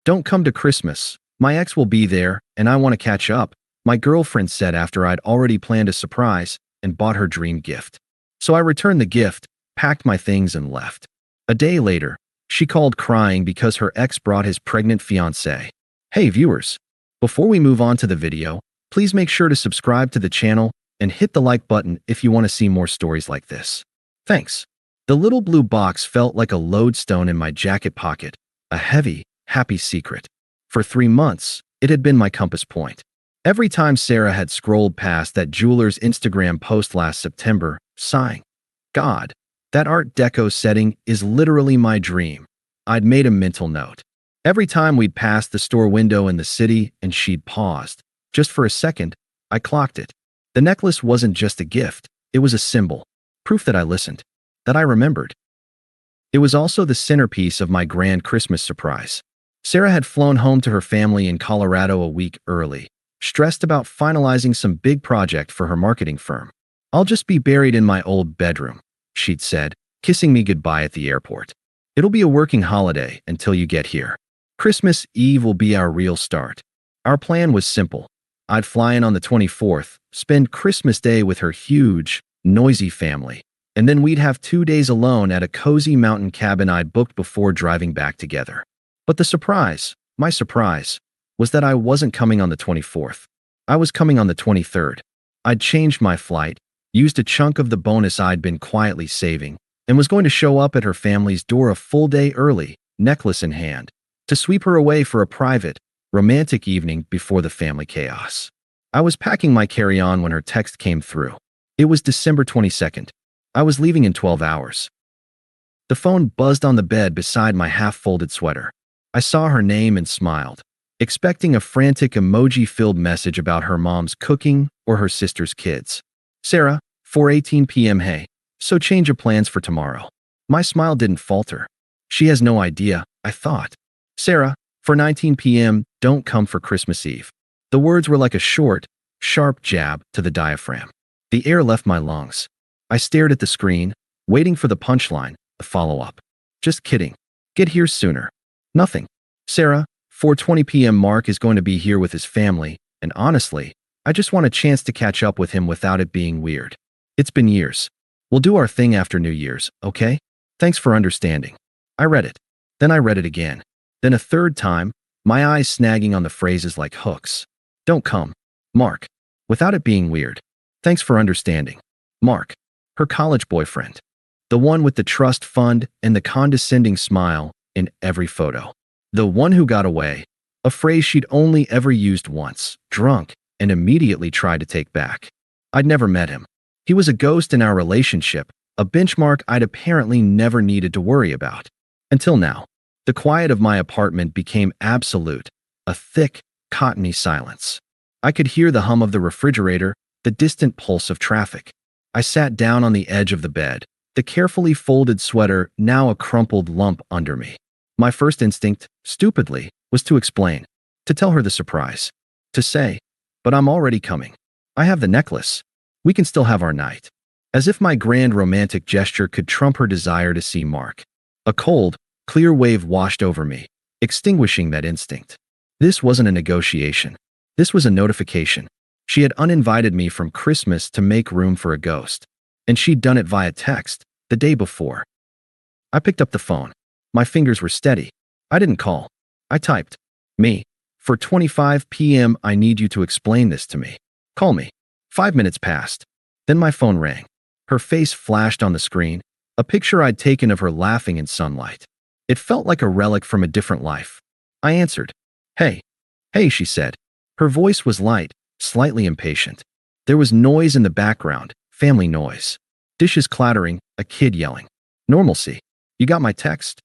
Don't come to Christmas. My ex will be there, and I want to catch up, my girlfriend said after I'd already planned a surprise and bought her dream gift. So I returned the gift, packed my things, and left. A day later, she called crying because her ex brought his pregnant fiancée. Hey viewers, before we move on to the video, please make sure to subscribe to the channel and hit the like button if you want to see more stories like this. Thanks. The little blue box felt like a lodestone in my jacket pocket, a heavy, happy secret. For 3 months, it had been my compass point. Every time Sarah had scrolled past that jeweler's Instagram post last September, sighing, God, that Art Deco setting is literally my dream, I'd made a mental note. Every time we'd passed the store window in the city and she'd paused, just for a second, I clocked it. The necklace wasn't just a gift, it was a symbol, proof that I listened, that I remembered. It was also the centerpiece of my grand Christmas surprise. Sarah had flown home to her family in Colorado a week early, stressed about finalizing some big project for her marketing firm. I'll just be buried in my old bedroom, she'd said, kissing me goodbye at the airport. It'll be a working holiday until you get here. Christmas Eve will be our real start. Our plan was simple. I'd fly in on the 24th, spend Christmas Day with her huge, noisy family, and then we'd have 2 days alone at a cozy mountain cabin I'd booked before driving back together. But the surprise, my surprise, was that I wasn't coming on the 24th. I was coming on the 23rd. I'd changed my flight, used a chunk of the bonus I'd been quietly saving, and was going to show up at her family's door a full day early, necklace in hand, to sweep her away for a private, romantic evening before the family chaos. I was packing my carry-on when her text came through. It was December 22nd. I was leaving in 12 hours. The phone buzzed on the bed beside my half-folded sweater. I saw her name and smiled, expecting a frantic emoji-filled message about her mom's cooking or her sister's kids. Sarah, 4:18 p.m. Hey, so change of plans for tomorrow. My smile didn't falter. She has no idea, I thought. Sarah, 4:19 p.m., don't come for Christmas Eve. The words were like a short, sharp jab to the diaphragm. The air left my lungs. I stared at the screen, waiting for the punchline, the follow-up. Just kidding. Get here sooner. Nothing. Sarah, 4:20 p.m. Mark is going to be here with his family, and honestly, I just want a chance to catch up with him without it being weird. It's been years. We'll do our thing after New Year's, okay? Thanks for understanding. I read it. Then I read it again. Then a third time, my eyes snagging on the phrases like hooks. Don't come. Mark. Without it being weird. Thanks for understanding. Mark. Her college boyfriend. The one with the trust fund and the condescending smile in every photo. The one who got away. A phrase she'd only ever used once, drunk, and immediately tried to take back. I'd never met him. He was a ghost in our relationship, a benchmark I'd apparently never needed to worry about. Until now. The quiet of my apartment became absolute, a thick, cottony silence. I could hear the hum of the refrigerator, the distant pulse of traffic. I sat down on the edge of the bed, the carefully folded sweater now a crumpled lump under me. My first instinct, stupidly, was to explain, to tell her the surprise, to say, but I'm already coming. I have the necklace. We can still have our night. As if my grand romantic gesture could trump her desire to see Mark. A cold, clear wave washed over me, extinguishing that instinct. This wasn't a negotiation. This was a notification. She had uninvited me from Christmas to make room for a ghost, and she'd done it via text, the day before. I picked up the phone. My fingers were steady. I didn't call. I typed, me. 4:25 p.m. I need you to explain this to me. Call me. 5 minutes passed. Then my phone rang. Her face flashed on the screen, a picture I'd taken of her laughing in sunlight. It felt like a relic from a different life. I answered. Hey. Hey, she said. Her voice was light, slightly impatient. There was noise in the background, family noise. Dishes clattering, a kid yelling. Normalcy. You got my text?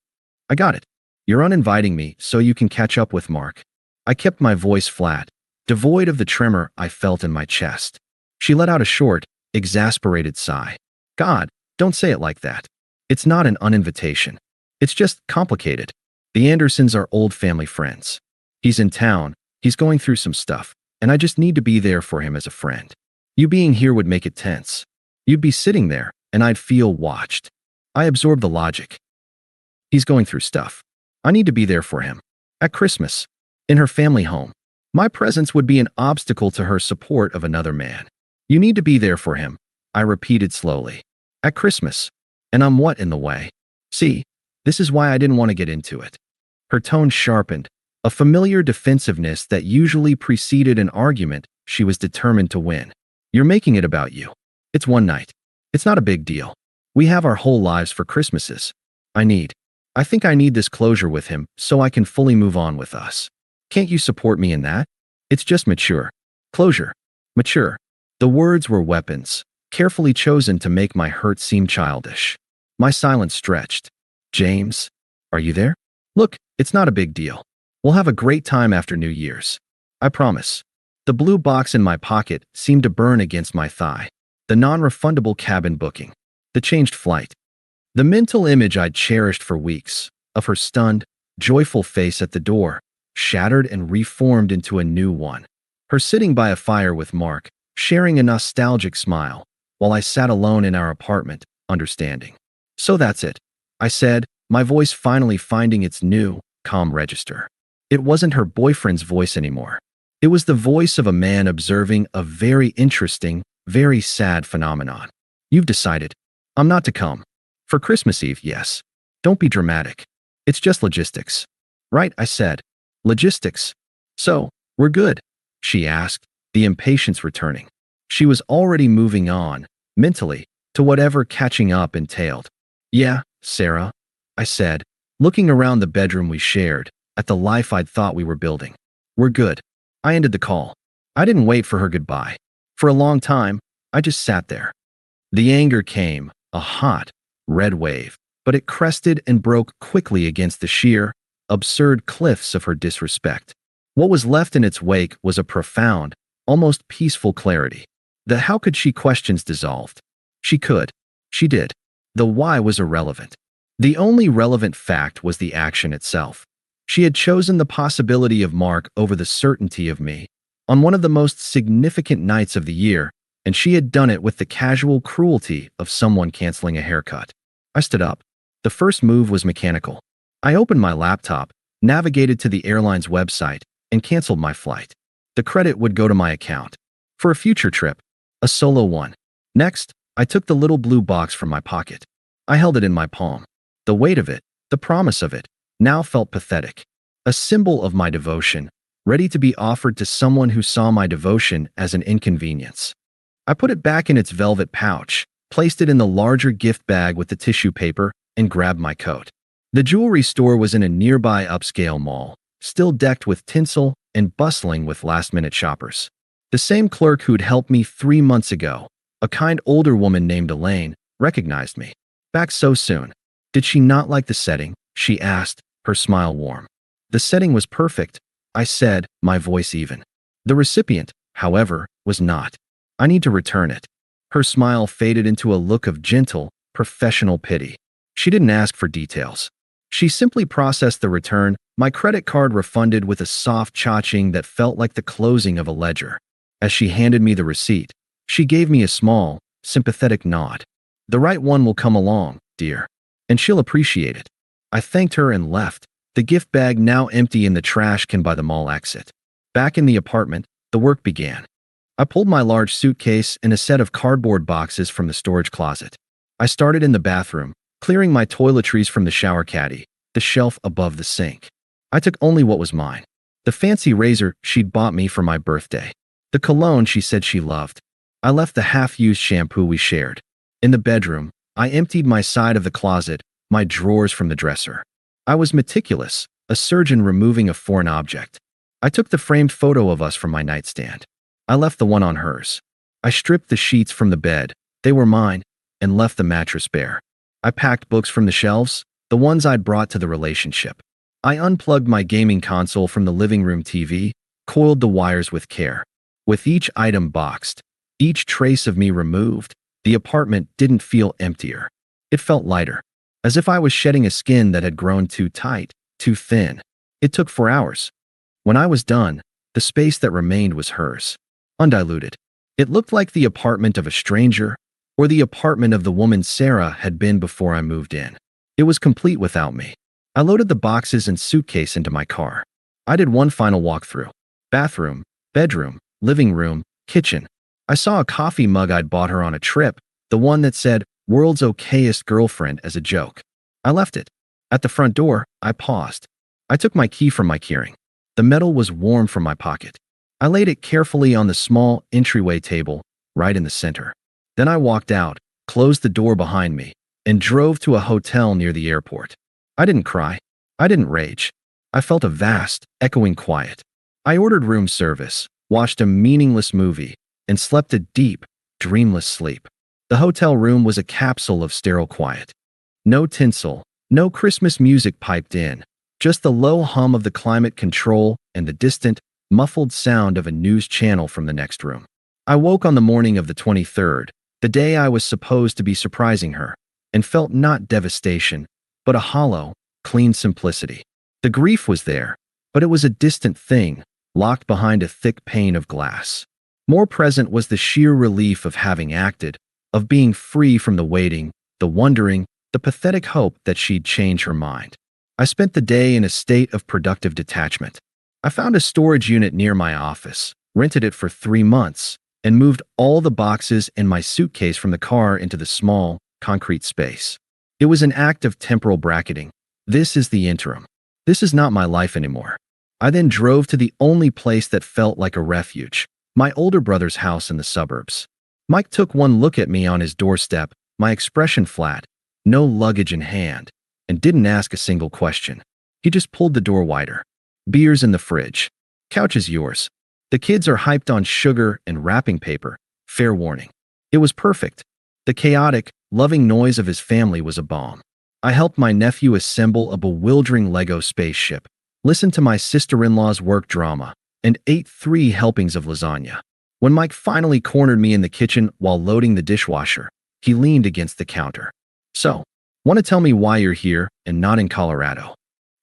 I got it. You're uninviting me so you can catch up with Mark. I kept my voice flat, devoid of the tremor I felt in my chest. She let out a short, exasperated sigh. God, don't say it like that. It's not an uninvitation. It's just complicated. The Andersons are old family friends. He's in town, he's going through some stuff, and I just need to be there for him as a friend. You being here would make it tense. You'd be sitting there, and I'd feel watched. I absorbed the logic. He's going through stuff. I need to be there for him. At Christmas, in her family home, my presence would be an obstacle to her support of another man. You need to be there for him, I repeated slowly. At Christmas. And I'm what in the way? See, this is why I didn't want to get into it. Her tone sharpened, a familiar defensiveness that usually preceded an argument she was determined to win. You're making it about you. It's one night. It's not a big deal. We have our whole lives for Christmases. I think I need this closure with him so I can fully move on with us. Can't you support me in that? It's just mature. Closure. Mature. The words were weapons, carefully chosen to make my hurt seem childish. My silence stretched. James, are you there? Look, it's not a big deal. We'll have a great time after New Year's. I promise. The blue box in my pocket seemed to burn against my thigh. The non-refundable cabin booking. The changed flight. The mental image I'd cherished for weeks, of her stunned, joyful face at the door, shattered and reformed into a new one. Her sitting by a fire with Mark, sharing a nostalgic smile, while I sat alone in our apartment, understanding. So that's it, I said, my voice finally finding its new, calm register. It wasn't her boyfriend's voice anymore. It was the voice of a man observing a very interesting, very sad phenomenon. You've decided. I'm not to come. For Christmas Eve, yes. Don't be dramatic. It's just logistics. Right, I said. Logistics. So, we're good? She asked, the impatience returning. She was already moving on, mentally, to whatever catching up entailed. Yeah, Sarah, I said, looking around the bedroom we shared, at the life I'd thought we were building. We're good. I ended the call. I didn't wait for her goodbye. For a long time, I just sat there. The anger came, a hot, red wave, but it crested and broke quickly against the sheer, absurd cliffs of her disrespect. What was left in its wake was a profound, almost peaceful clarity. The how could she questions dissolved. She could. She did. The why was irrelevant. The only relevant fact was the action itself. She had chosen the possibility of Mark over the certainty of me, on one of the most significant nights of the year, and she had done it with the casual cruelty of someone canceling a haircut. I stood up. The first move was mechanical. I opened my laptop, navigated to the airline's website, and canceled my flight. The credit would go to my account. For a future trip, a solo one. Next, I took the little blue box from my pocket. I held it in my palm. The weight of it, the promise of it, now felt pathetic. A symbol of my devotion, ready to be offered to someone who saw my devotion as an inconvenience. I put it back in its velvet pouch, placed it in the larger gift bag with the tissue paper, and grabbed my coat. The jewelry store was in a nearby upscale mall, still decked with tinsel and bustling with last-minute shoppers. The same clerk who'd helped me 3 months ago, a kind older woman named Elaine, recognized me. Back so soon. Did she not like the setting? She asked, her smile warm. The setting was perfect, I said, my voice even. The recipient, however, was not. I need to return it. Her smile faded into a look of gentle, professional pity. She didn't ask for details. She simply processed the return, my credit card refunded with a soft cha-ching that felt like the closing of a ledger. As she handed me the receipt, she gave me a small, sympathetic nod. The right one will come along, dear. And she'll appreciate it. I thanked her and left, the gift bag now empty in the trash can by the mall exit. Back in the apartment, the work began. I pulled my large suitcase and a set of cardboard boxes from the storage closet. I started in the bathroom, clearing my toiletries from the shower caddy, the shelf above the sink. I took only what was mine. The fancy razor she'd bought me for my birthday. The cologne she said she loved. I left the half-used shampoo we shared. In the bedroom, I emptied my side of the closet, my drawers from the dresser. I was meticulous, a surgeon removing a foreign object. I took the framed photo of us from my nightstand. I left the one on hers. I stripped the sheets from the bed, they were mine, and left the mattress bare. I packed books from the shelves, the ones I'd brought to the relationship. I unplugged my gaming console from the living room TV, coiled the wires with care. With each item boxed, each trace of me removed, the apartment didn't feel emptier. It felt lighter, as if I was shedding a skin that had grown too tight, too thin. It took 4 hours. When I was done, the space that remained was hers, undiluted. It looked like the apartment of a stranger, or the apartment of the woman Sarah had been before I moved in. It was complete without me. I loaded the boxes and suitcase into my car. I did one final walkthrough. Bathroom, bedroom, living room, kitchen. I saw a coffee mug I'd bought her on a trip, the one that said, "World's okayest girlfriend," as a joke. I left it. At the front door, I paused. I took my key from my keyring. The metal was warm from my pocket. I laid it carefully on the small entryway table, right in the center. Then I walked out, closed the door behind me, and drove to a hotel near the airport. I didn't cry. I didn't rage. I felt a vast, echoing quiet. I ordered room service, watched a meaningless movie, and slept a deep, dreamless sleep. The hotel room was a capsule of sterile quiet. No tinsel, no Christmas music piped in, just the low hum of the climate control and the distant, muffled sound of a news channel from the next room. I woke on the morning of the 23rd, the day I was supposed to be surprising her, and felt not devastation, but a hollow, clean simplicity. The grief was there, but it was a distant thing, locked behind a thick pane of glass. More present was the sheer relief of having acted, of being free from the waiting, the wondering, the pathetic hope that she'd change her mind. I spent the day in a state of productive detachment. I found a storage unit near my office, rented it for 3 months, and moved all the boxes and my suitcase from the car into the small, concrete space. It was an act of temporal bracketing. This is the interim. This is not my life anymore. I then drove to the only place that felt like a refuge, my older brother's house in the suburbs. Mike took one look at me on his doorstep, my expression flat, no luggage in hand, and didn't ask a single question. He just pulled the door wider. "Beer's in the fridge. Couch is yours. The kids are hyped on sugar and wrapping paper. Fair warning." It was perfect. The chaotic, loving noise of his family was a balm. I helped my nephew assemble a bewildering Lego spaceship, listened to my sister-in-law's work drama, and ate 3 helpings of lasagna. When Mike finally cornered me in the kitchen while loading the dishwasher, he leaned against the counter. "So, want to tell me why you're here and not in Colorado?"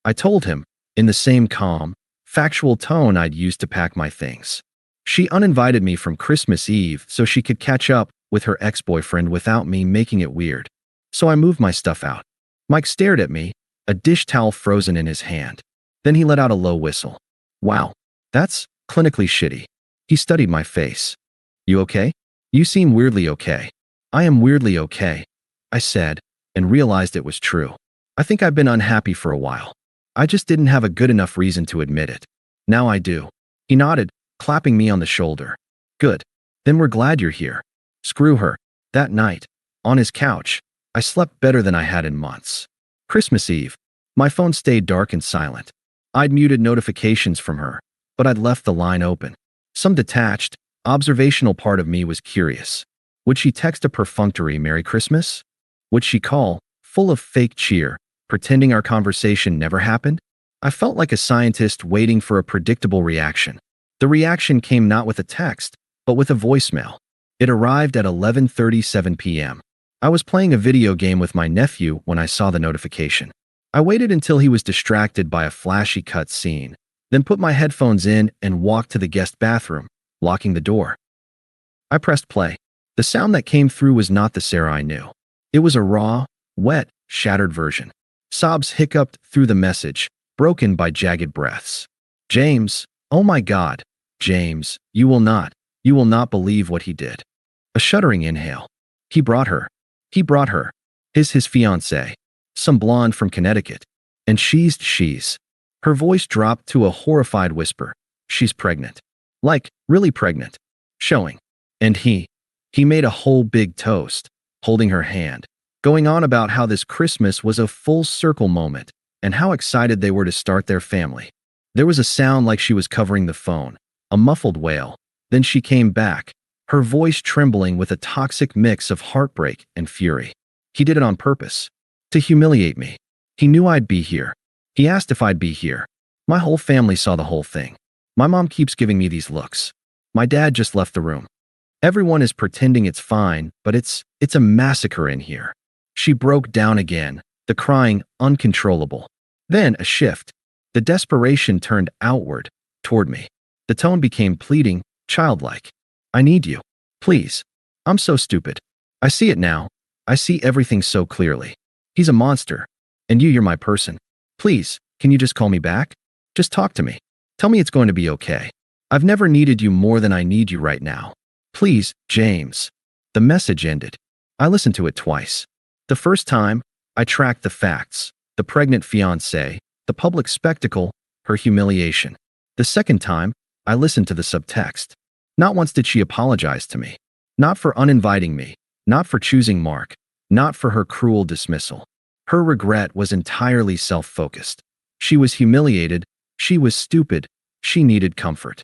I told him, in the same calm, factual tone I'd used to pack my things. She uninvited me from Christmas Eve so she could catch up with her ex-boyfriend without me making it weird. So I moved my stuff out. Mike stared at me, a dish towel frozen in his hand. Then he let out a low whistle. "Wow, that's clinically shitty." He studied my face. "You okay?" "You seem weirdly okay." "I am weirdly okay," I said, and realized it was true. "I think I've been unhappy for a while. I just didn't have a good enough reason to admit it. Now I do." He nodded, clapping me on the shoulder. "Good. Then we're glad you're here." Screw her. That night, on his couch, I slept better than I had in months. Christmas Eve, my phone stayed dark and silent. I'd muted notifications from her, but I'd left the line open. Some detached, observational part of me was curious. Would she text a perfunctory "Merry Christmas"? Would she call, full of fake cheer, pretending our conversation never happened? I felt like a scientist waiting for a predictable reaction. The reaction came not with a text, but with a voicemail. It arrived at 11:37 p.m. I was playing a video game with my nephew when I saw the notification. I waited until he was distracted by a flashy cut scene, then put my headphones in and walked to the guest bathroom, locking the door. I pressed play. The sound that came through was not the Sarah I knew. It was a raw, wet, shattered version. Sobs hiccuped through the message, broken by jagged breaths. "James, oh my God, James, you will not believe what he did." A shuddering inhale. He brought her. His fiancée. Some blonde from Connecticut. And she's. Her voice dropped to a horrified whisper. "She's pregnant. Like, really pregnant. Showing." And he made a whole big toast, holding her hand, going on about how this Christmas was a full circle moment and how excited they were to start their family. There was a sound like she was covering the phone, a muffled wail. Then she came back, her voice trembling with a toxic mix of heartbreak and fury. "He did it on purpose. To humiliate me. He knew I'd be here. He asked if I'd be here. My whole family saw the whole thing. My mom keeps giving me these looks. My dad just left the room. Everyone is pretending it's fine, but it's a massacre in here." She broke down again, the crying uncontrollable. Then a shift. The desperation turned outward, toward me. The tone became pleading, childlike. "I need you. Please. I'm so stupid. I see it now. I see everything so clearly. He's a monster. And you're my person. Please, can you just call me back? Just talk to me." Tell me it's going to be okay. I've never needed you more than I need you right now. Please, James. The message ended. I listened to it twice. The first time, I tracked the facts, the pregnant fiancé, the public spectacle, her humiliation. The second time, I listened to the subtext. Not once did she apologize to me. Not for uninviting me, not for choosing Mark, not for her cruel dismissal. Her regret was entirely self-focused. She was humiliated, she was stupid, she needed comfort.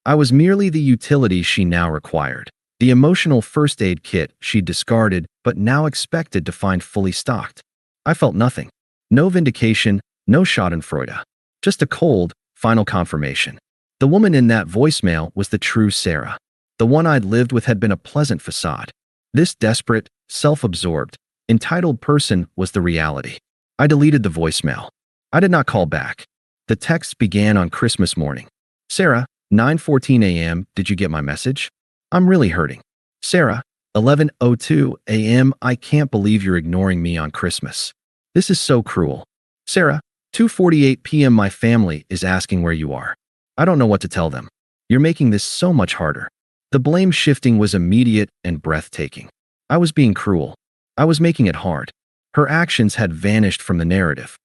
I was merely the utility she now required, the emotional first aid kit she discarded but now expected to find fully stocked. I felt nothing. No vindication, no schadenfreude. Just a cold, final confirmation. The woman in that voicemail was the true Sarah. The one I'd lived with had been a pleasant facade. This desperate, self-absorbed, entitled person was the reality. I deleted the voicemail. I did not call back. The text began on Christmas morning. Sarah, 9:14 a.m. Did you get my message? I'm really hurting. Sarah, 11:02 a.m. I can't believe you're ignoring me on Christmas. This is so cruel. Sarah, 2:48 p.m. My family is asking where you are. I don't know what to tell them. You're making this so much harder. The blame shifting was immediate and breathtaking. I was being cruel. I was making it hard. Her actions had vanished from the narrative.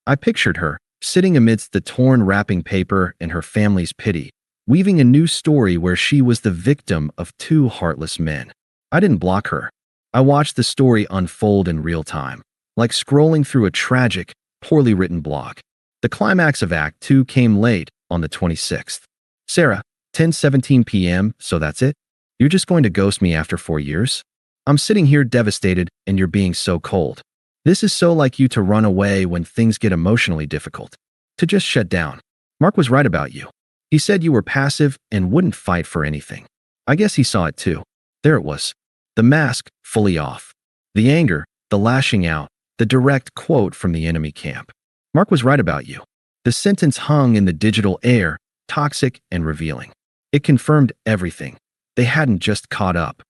I pictured her, sitting amidst the torn wrapping paper and her family's pity, weaving a new story where she was the victim of two heartless men. I didn't block her. I watched the story unfold in real time, like scrolling through a tragic, poorly written blog. The climax of Act 2 came late, on the 26th. Sarah, 10:17 p.m., so that's it? You're just going to ghost me after 4 years? I'm sitting here devastated and you're being so cold. This is so like you to run away when things get emotionally difficult. To just shut down. Mark was right about you. He said you were passive and wouldn't fight for anything. I guess he saw it too. There it was. The mask, fully off. The anger, the lashing out, the direct quote from the enemy camp. Mark was right about you. The sentence hung in the digital air, toxic and revealing. It confirmed everything. They hadn't just caught up.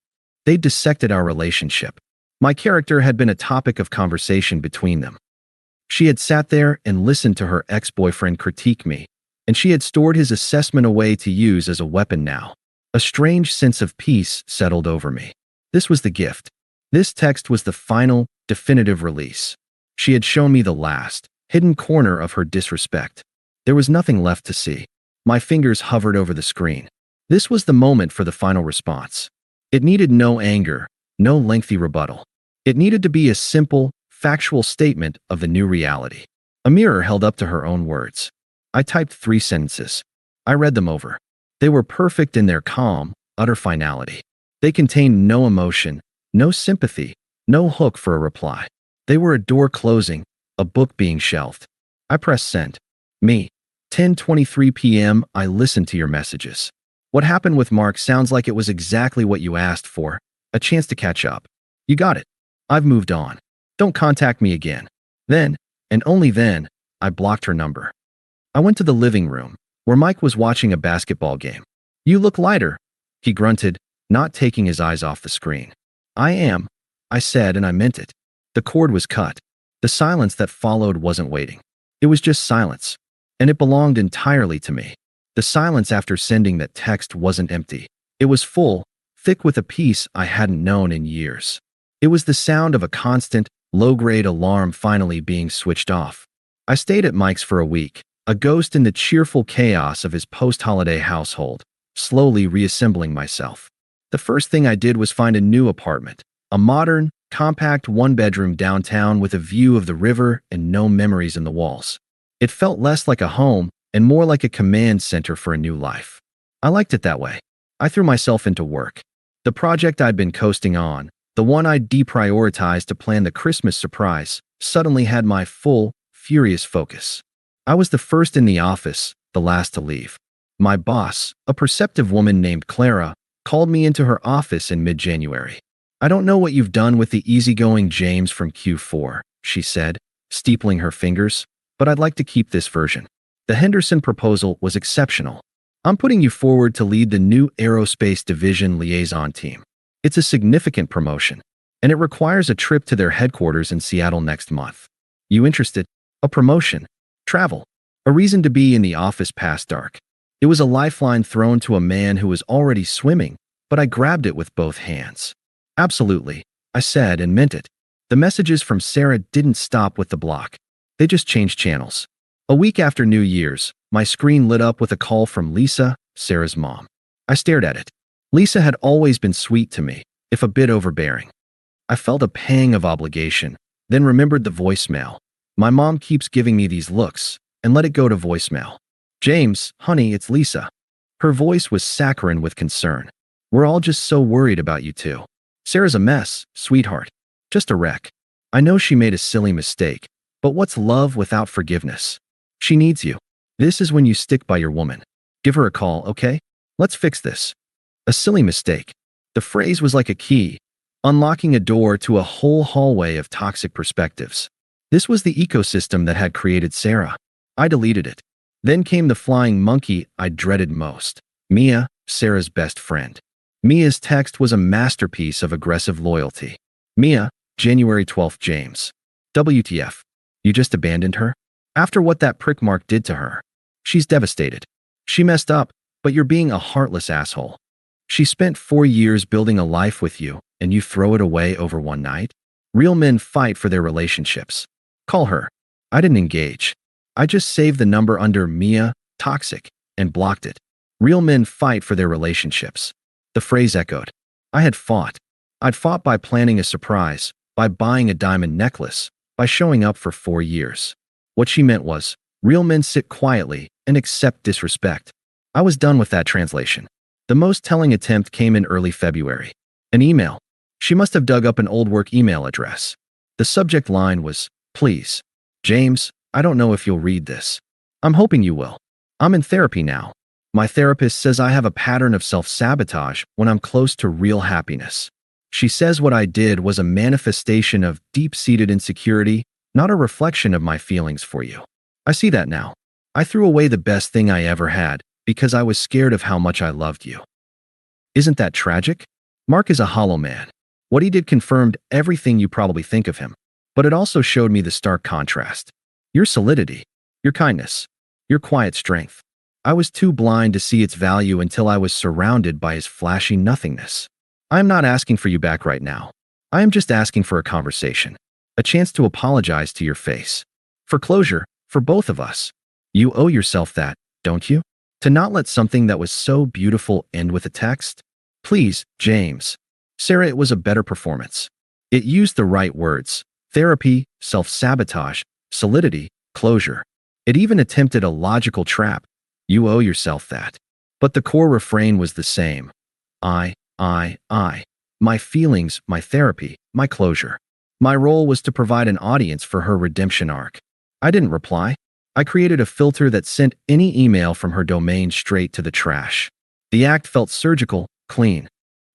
They dissected our relationship. My character had been a topic of conversation between them. She had sat there and listened to her ex-boyfriend critique me, and she had stored his assessment away to use as a weapon now. A strange sense of peace settled over me. This was the gift. This text was the final, definitive release. She had shown me the last, hidden corner of her disrespect. There was nothing left to see. My fingers hovered over the screen. This was the moment for the final response. It needed no anger, no lengthy rebuttal. It needed to be a simple, factual statement of the new reality. A mirror held up to her own words. I typed 3 sentences. I read them over. They were perfect in their calm, utter finality. They contained no emotion, no sympathy, no hook for a reply. They were a door closing, a book being shelved. I pressed send. Me. 10:23 p.m. I listened to your messages. What happened with Mark sounds like it was exactly what you asked for, a chance to catch up. You got it. I've moved on. Don't contact me again. Then, and only then, I blocked her number. I went to the living room, where Mike was watching a basketball game. You look lighter, he grunted, not taking his eyes off the screen. I am, I said, and I meant it. The cord was cut. The silence that followed wasn't waiting. It was just silence, and it belonged entirely to me. The silence after sending that text wasn't empty. It was full, thick with a peace I hadn't known in years. It was the sound of a constant, low-grade alarm finally being switched off. I stayed at Mike's for a week, a ghost in the cheerful chaos of his post-holiday household, slowly reassembling myself. The first thing I did was find a new apartment, a modern, compact one-bedroom downtown with a view of the river and no memories in the walls. It felt less like a home and more like a command center for a new life. I liked it that way. I threw myself into work. The project I'd been coasting on, the one I'd deprioritized to plan the Christmas surprise, suddenly had my full, furious focus. I was the first in the office, the last to leave. My boss, a perceptive woman named Clara, called me into her office in mid-January. I don't know what you've done with the easygoing James from Q4, she said, steepling her fingers, but I'd like to keep this version. The Henderson proposal was exceptional. I'm putting you forward to lead the new Aerospace Division liaison team. It's a significant promotion, and it requires a trip to their headquarters in Seattle next month. You interested? A promotion. Travel. A reason to be in the office past dark. It was a lifeline thrown to a man who was already swimming, but I grabbed it with both hands. Absolutely, I said and meant it. The messages from Sarah didn't stop with the block. They just changed channels. A week after New Year's, my screen lit up with a call from Lisa, Sarah's mom. I stared at it. Lisa had always been sweet to me, if a bit overbearing. I felt a pang of obligation, then remembered the voicemail. My mom keeps giving me these looks, and let it go to voicemail. James, honey, it's Lisa. Her voice was saccharine with concern. We're all just so worried about you two. Sarah's a mess, sweetheart. Just a wreck. I know she made a silly mistake, but what's love without forgiveness? She needs you. This is when you stick by your woman. Give her a call, okay? Let's fix this. A silly mistake. The phrase was like a key, unlocking a door to a whole hallway of toxic perspectives. This was the ecosystem that had created Sarah. I deleted it. Then came the flying monkey I dreaded most. Mia, Sarah's best friend. Mia's text was a masterpiece of aggressive loyalty. Mia, January 12th, James. WTF? You just abandoned her? After what that prick mark did to her. She's devastated. She messed up, but you're being a heartless asshole. She spent 4 years building a life with you, and you throw it away over one night? Real men fight for their relationships. Call her. I didn't engage. I just saved the number under Mia, toxic, and blocked it. Real men fight for their relationships. The phrase echoed. I had fought. I'd fought by planning a surprise, by buying a diamond necklace, by showing up for 4 years. What she meant was, real men sit quietly and accept disrespect. I was done with that translation. The most telling attempt came in early February. An email. She must have dug up an old work email address. The subject line was, please. James, I don't know if you'll read this. I'm hoping you will. I'm in therapy now. My therapist says I have a pattern of self-sabotage when I'm close to real happiness. She says what I did was a manifestation of deep-seated insecurity, not a reflection of my feelings for you. I see that now. I threw away the best thing I ever had because I was scared of how much I loved you. Isn't that tragic? Mark is a hollow man. What he did confirmed everything you probably think of him, but it also showed me the stark contrast. Your solidity, your kindness, your quiet strength. I was too blind to see its value until I was surrounded by his flashy nothingness. I am not asking for you back right now. I am just asking for a conversation, a chance to apologize to your face. For closure, for both of us. You owe yourself that, don't you? To not let something that was so beautiful end with a text? Please, James. Sarah, it was a better performance. It used the right words. Therapy, self-sabotage, solidity, closure. It even attempted a logical trap. You owe yourself that. But the core refrain was the same. I. My feelings, my therapy, my closure. My role was to provide an audience for her redemption arc. I didn't reply. I created a filter that sent any email from her domain straight to the trash. The act felt surgical, clean.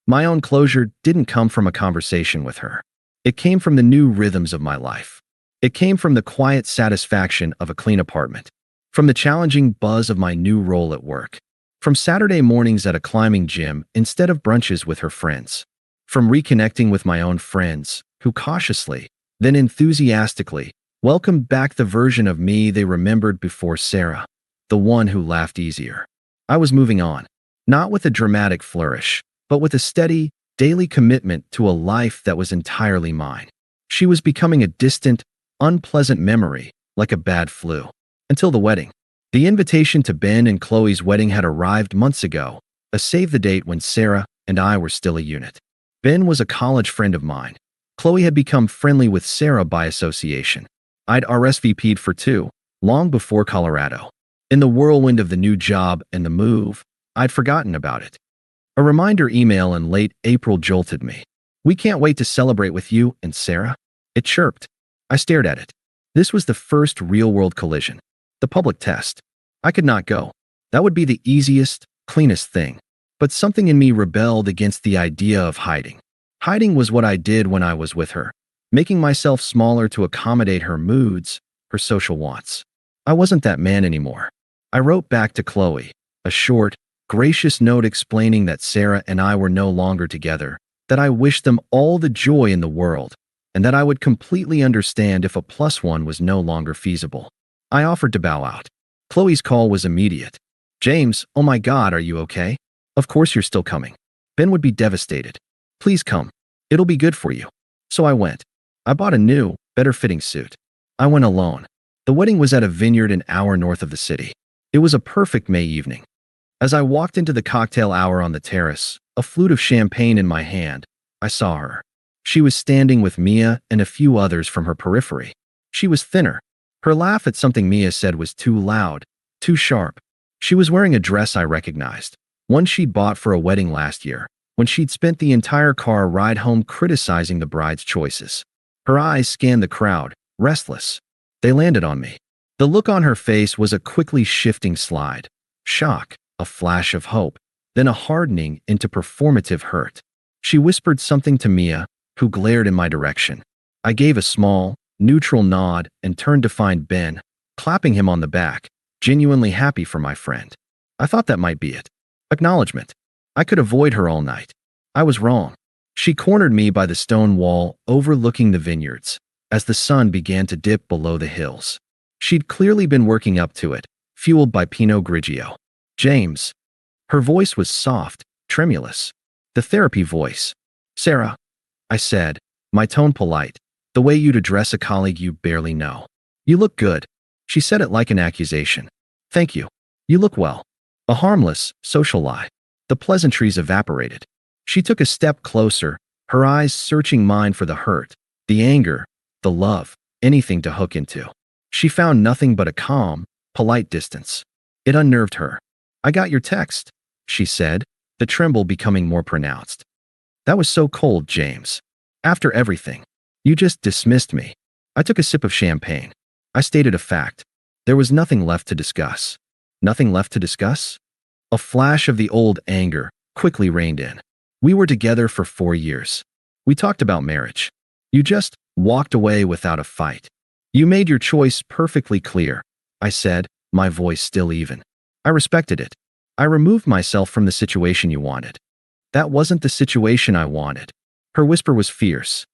My own closure didn't come from a conversation with her. It came from the new rhythms of my life. It came from the quiet satisfaction of a clean apartment. From the challenging buzz of my new role at work. From Saturday mornings at a climbing gym instead of brunches with her friends. From reconnecting with my own friends, who cautiously, then enthusiastically, welcomed back the version of me they remembered before Sarah, the one who laughed easier. I was moving on, not with a dramatic flourish, but with a steady, daily commitment to a life that was entirely mine. She was becoming a distant, unpleasant memory, like a bad flu. Until the wedding. The invitation to Ben and Chloe's wedding had arrived months ago, a save-the-date when Sarah and I were still a unit. Ben was a college friend of mine. Chloe had become friendly with Sarah by association. I'd RSVP'd for two, long before Colorado. In the whirlwind of the new job and the move, I'd forgotten about it. A reminder email in late April jolted me. We can't wait to celebrate with you and Sarah. It chirped. I stared at it. This was the first real-world collision. The public test. I could not go. That would be the easiest, cleanest thing. But something in me rebelled against the idea of hiding. Hiding was what I did when I was with her, making myself smaller to accommodate her moods, her social wants. I wasn't that man anymore. I wrote back to Chloe, a short, gracious note explaining that Sarah and I were no longer together, that I wished them all the joy in the world, and that I would completely understand if a +1 was no longer feasible. I offered to bow out. Chloe's call was immediate. James, oh my God, are you okay? Of course you're still coming. Ben would be devastated. Please come. It'll be good for you. So I went. I bought a new, better-fitting suit. I went alone. The wedding was at a vineyard an hour north of the city. It was a perfect May evening. As I walked into the cocktail hour on the terrace, a flute of champagne in my hand, I saw her. She was standing with Mia and a few others from her periphery. She was thinner. Her laugh at something Mia said was too loud, too sharp. She was wearing a dress I recognized, one she'd bought for a wedding last year, when she'd spent the entire car ride home criticizing the bride's choices. Her eyes scanned the crowd, restless. They landed on me. The look on her face was a quickly shifting slide. Shock, a flash of hope, then a hardening into performative hurt. She whispered something to Mia, who glared in my direction. I gave a small, neutral nod and turned to find Ben, clapping him on the back, genuinely happy for my friend. I thought that might be it. Acknowledgement. I could avoid her all night. I was wrong. She cornered me by the stone wall overlooking the vineyards, as the sun began to dip below the hills. She'd clearly been working up to it, fueled by Pinot Grigio. James. Her voice was soft, tremulous. The therapy voice. Sarah, I said, my tone polite, the way you'd address a colleague you barely know. You look good. She said it like an accusation. Thank you. You look well. A harmless, social lie. The pleasantries evaporated. She took a step closer, her eyes searching mine for the hurt, the anger, the love, anything to hook into. She found nothing but a calm, polite distance. It unnerved her. I got your text, she said, the tremble becoming more pronounced. That was so cold, James. After everything. You just dismissed me. I took a sip of champagne. I stated a fact. There was nothing left to discuss. Nothing left to discuss? A flash of the old anger quickly reigned in. We were together for 4 years. We talked about marriage. You just walked away without a fight. You made your choice perfectly clear, I said, my voice still even. I respected it. I removed myself from the situation you wanted. That wasn't the situation I wanted. Her whisper was fierce.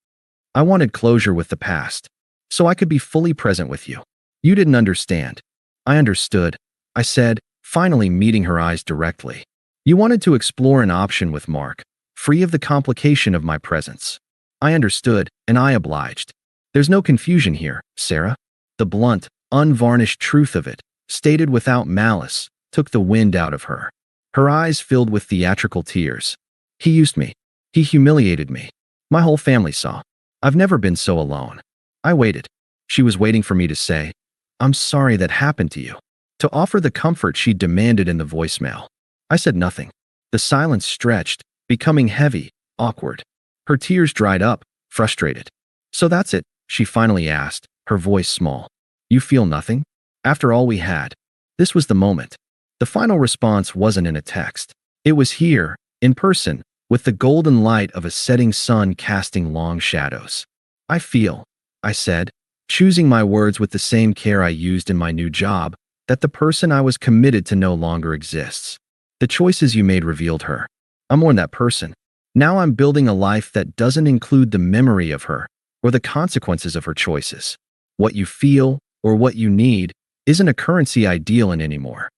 I wanted closure with the past, so I could be fully present with you. You didn't understand. I understood, I said, finally meeting her eyes directly. You wanted to explore an option with Mark, free of the complication of my presence. I understood, and I obliged. There's no confusion here, Sarah. The blunt, unvarnished truth of it, stated without malice, took the wind out of her. Her eyes filled with theatrical tears. He used me. He humiliated me. My whole family saw. I've never been so alone. I waited. She was waiting for me to say, I'm sorry that happened to you. To offer the comfort she demanded in the voicemail. I said nothing. The silence stretched, becoming heavy, awkward. Her tears dried up, frustrated. So that's it, she finally asked, her voice small. You feel nothing? After all we had. This was the moment. The final response wasn't in a text. It was here, in person, with the golden light of a setting sun casting long shadows. I feel, I said, choosing my words with the same care I used in my new job, that the person I was committed to no longer exists. The choices you made revealed her. I'm more than that person. Now I'm building a life that doesn't include the memory of her or the consequences of her choices. What you feel or what you need isn't a currency I deal in anymore.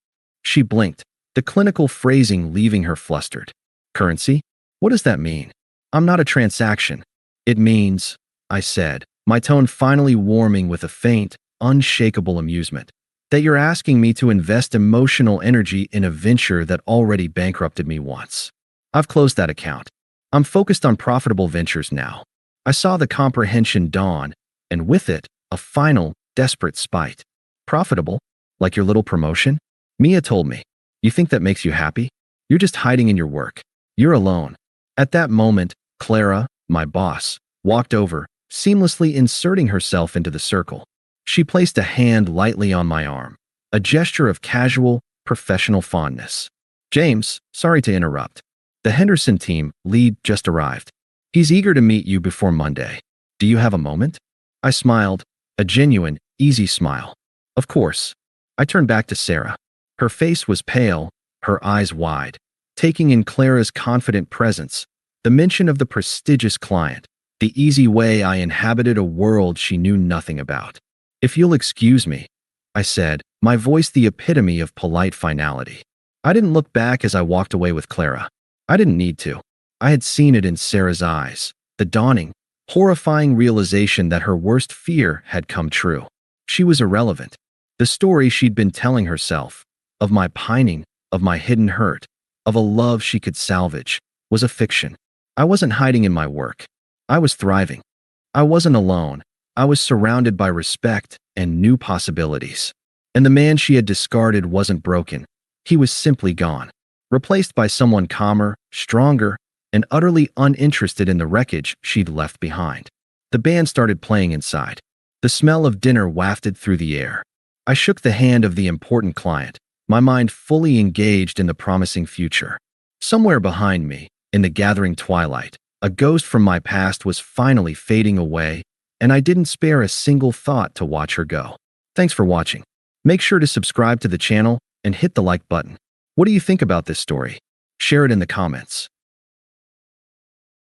She blinked, the clinical phrasing leaving her flustered. Currency? What does that mean? I'm not a transaction. It means, I said, my tone finally warming with a faint, unshakable amusement, that you're asking me to invest emotional energy in a venture that already bankrupted me once. I've closed that account. I'm focused on profitable ventures now. I saw the comprehension dawn, and with it, a final, desperate spite. Profitable? Like your little promotion? Mia told me. You think that makes you happy? You're just hiding in your work. You're alone. At that moment, Clara, my boss, walked over, seamlessly inserting herself into the circle. She placed a hand lightly on my arm, a gesture of casual, professional fondness. James, sorry to interrupt. The Henderson team lead just arrived. He's eager to meet you before Monday. Do you have a moment? I smiled, a genuine, easy smile. Of course. I turned back to Sarah. Her face was pale, her eyes wide, taking in Clara's confident presence, the mention of the prestigious client, the easy way I inhabited a world she knew nothing about. If you'll excuse me, I said, my voice the epitome of polite finality. I didn't look back as I walked away with Clara. I didn't need to. I had seen it in Sarah's eyes, the dawning, horrifying realization that her worst fear had come true. She was irrelevant. The story she'd been telling herself, of my pining, of my hidden hurt, of a love she could salvage, was a fiction. I wasn't hiding in my work. I was thriving. I wasn't alone. I was surrounded by respect and new possibilities. And the man she had discarded wasn't broken. He was simply gone, replaced by someone calmer, stronger, and utterly uninterested in the wreckage she'd left behind. The band started playing inside. The smell of dinner wafted through the air. I shook the hand of the important client, my mind fully engaged in the promising future. Somewhere behind me, in the gathering twilight, a ghost from my past was finally fading away, and I didn't spare a single thought to watch her go. Thanks for watching. Make sure to subscribe to the channel and hit the like button. What do you think about this story? Share it in the comments.